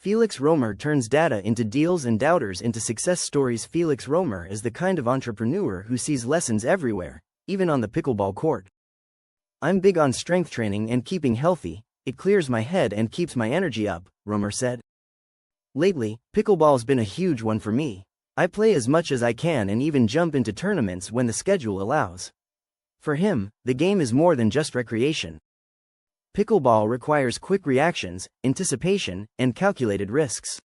Felix Römer turns data into deals and doubters into success stories. Felix Römer is the kind of entrepreneur who sees lessons everywhere, even on the pickleball court. "I'm big on strength training and keeping healthy. It clears my head and keeps my energy up," Römer said. "Lately, pickleball's been a huge one for me. I play as much as I can and even jump into tournaments when the schedule allows." For him, the game is more than just recreation. Pickleball requires quick reactions, anticipation, and calculated risks.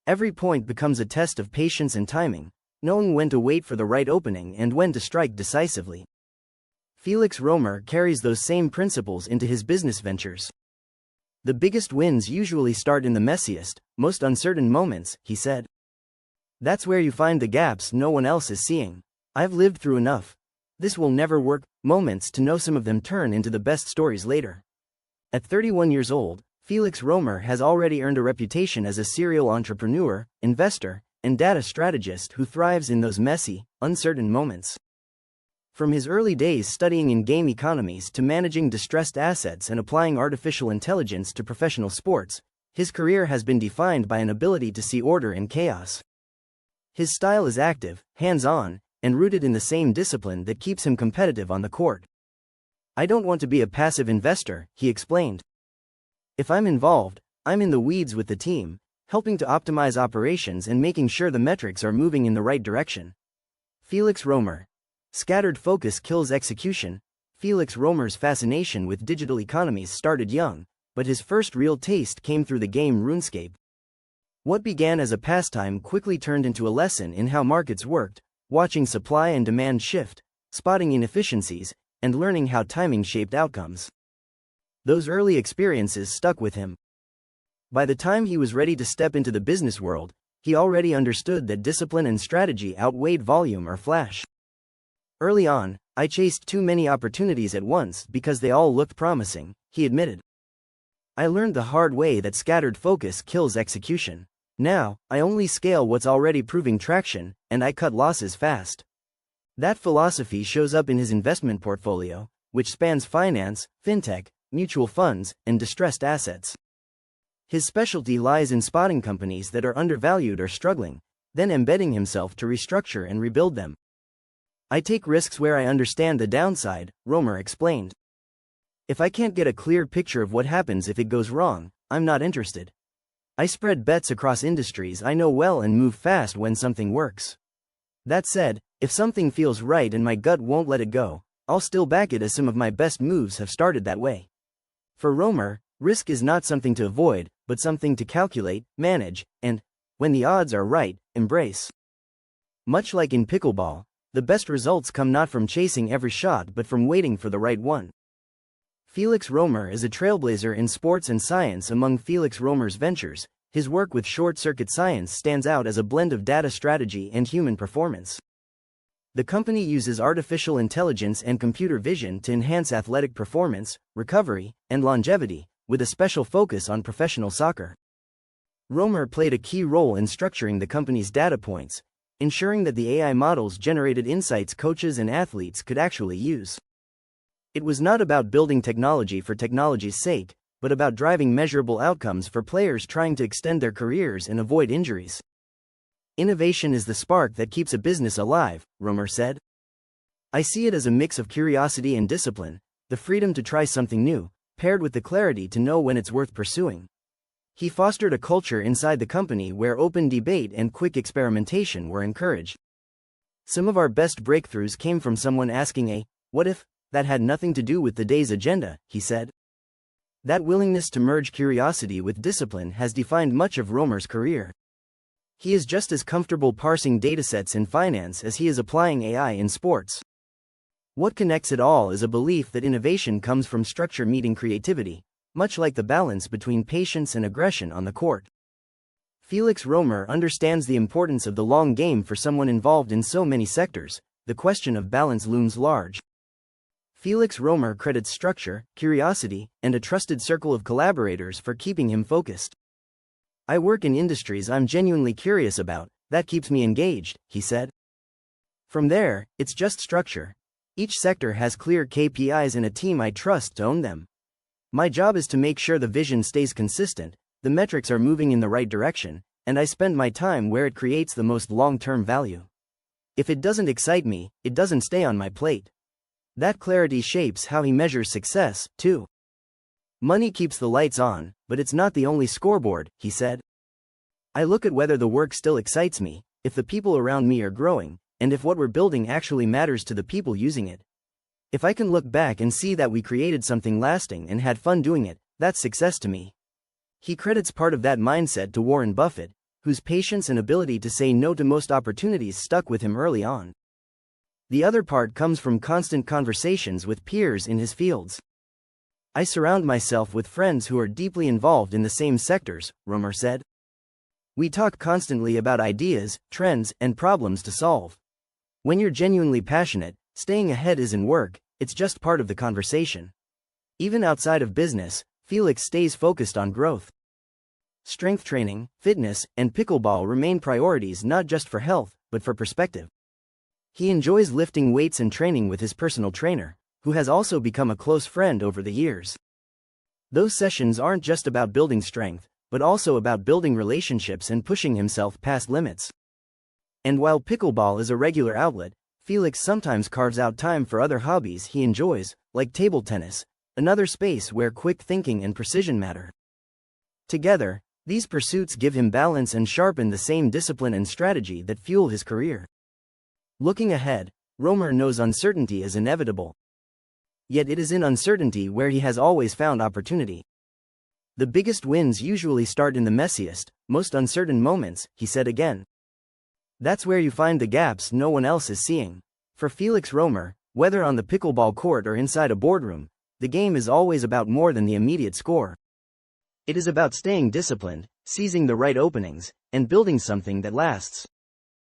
Every point becomes a test of patience and timing, knowing when to wait for the right opening and when to strike decisively. Felix Römer carries those same principles into his business ventures. "The biggest wins usually start in the messiest, most uncertain moments," he said. "That's where you find the gaps no one else is seeing. I've lived through enough 'this will never work' moments to know some of them turn into the best stories later." At 31 years old, Felix Römer has already earned a reputation as a serial entrepreneur, investor, and data strategist who thrives in those messy, uncertain moments. From his early days studying in game economies to managing distressed assets and applying artificial intelligence to professional sports, his career has been defined by an ability to see order in chaos. His style is active, hands-on, and rooted in the same discipline that keeps him competitive on the court. "I don't want to be a passive investor," he explained. "If I'm involved, I'm in the weeds with the team, helping to optimize operations and making sure the metrics are moving in the right direction." Felix Römer. Scattered focus kills execution. Felix Römer's fascination with digital economies started young, but his first real taste came through the game RuneScape. What began as a pastime quickly turned into a lesson in how markets worked, watching supply and demand shift, spotting inefficiencies, and learning how timing shaped outcomes. Those early experiences stuck with him. By the time he was ready to step into the business world, he already understood that discipline and strategy outweighed volume or flash. "Early on, I chased too many opportunities at once because they all looked promising," he admitted. "I learned the hard way that scattered focus kills execution. Now, I only scale what's already proving traction, and I cut losses fast." That philosophy shows up in his investment portfolio, which spans finance, fintech, mutual funds, and distressed assets. His specialty lies in spotting companies that are undervalued or struggling, then embedding himself to restructure and rebuild them. "I take risks where I understand the downside," Römer explained. "If I can't get a clear picture of what happens if it goes wrong, I'm not interested. I spread bets across industries I know well and move fast when something works. That said, if something feels right and my gut won't let it go, I'll still back it, as some of my best moves have started that way." For Römer, risk is not something to avoid, but something to calculate, manage, and, when the odds are right, embrace. Much like in pickleball, the best results come not from chasing every shot but from waiting for the right one. Felix Römer is a trailblazer in sports and science. Among Felix Römer's ventures, his work with short-circuit science stands out as a blend of data strategy and human performance. The company uses artificial intelligence and computer vision to enhance athletic performance, recovery, and longevity, with a special focus on professional soccer. Römer played a key role in structuring the company's data points, ensuring that the AI models generated insights coaches and athletes could actually use. It was not about building technology for technology's sake, but about driving measurable outcomes for players trying to extend their careers and avoid injuries. "Innovation is the spark that keeps a business alive," Römer said. "I see it as a mix of curiosity and discipline, the freedom to try something new, paired with the clarity to know when it's worth pursuing." He fostered a culture inside the company where open debate and quick experimentation were encouraged. "Some of our best breakthroughs came from someone asking a what if that had nothing to do with the day's agenda," he said. That willingness to merge curiosity with discipline has defined much of Römer's career. He is just as comfortable parsing datasets in finance as he is applying AI in sports. What connects it all is a belief that innovation comes from structure meeting creativity, much like the balance between patience and aggression on the court. Felix Römer understands the importance of the long game. For someone involved in so many sectors, the question of balance looms large. Felix Römer credits structure, curiosity, and a trusted circle of collaborators for keeping him focused. "I work in industries I'm genuinely curious about, that keeps me engaged," he said. "From there, it's just structure. Each sector has clear KPIs and a team I trust to own them. My job is to make sure the vision stays consistent, the metrics are moving in the right direction, and I spend my time where it creates the most long-term value. If it doesn't excite me, it doesn't stay on my plate. That clarity shapes how he measures success, too. Money keeps the lights on, but it's not the only scoreboard, he said. I look at whether the work still excites me, if the people around me are growing, and if what we're building actually matters to the people using it. If I can look back and see that we created something lasting and had fun doing it, that's success to me. He credits part of that mindset to Warren Buffett, whose patience and ability to say no to most opportunities stuck with him early on. The other part comes from constant conversations with peers in his fields. I surround myself with friends who are deeply involved in the same sectors, Römer said. We talk constantly about ideas, trends, and problems to solve. When you're genuinely passionate, staying ahead isn't work, it's just part of the conversation. Even outside of business, Felix stays focused on growth. Strength training, fitness, and pickleball remain priorities not just for health, but for perspective. He enjoys lifting weights and training with his personal trainer, who has also become a close friend over the years. Those sessions aren't just about building strength, but also about building relationships and pushing himself past limits. And while pickleball is a regular outlet, Felix sometimes carves out time for other hobbies he enjoys, like table tennis, another space where quick thinking and precision matter. Together, these pursuits give him balance and sharpen the same discipline and strategy that fuel his career. Looking ahead, Römer knows uncertainty is inevitable. Yet it is in uncertainty where he has always found opportunity. The biggest wins usually start in the messiest, most uncertain moments, he said again. That's where you find the gaps no one else is seeing. For Felix Römer, whether on the pickleball court or inside a boardroom, the game is always about more than the immediate score. It is about staying disciplined, seizing the right openings, and building something that lasts.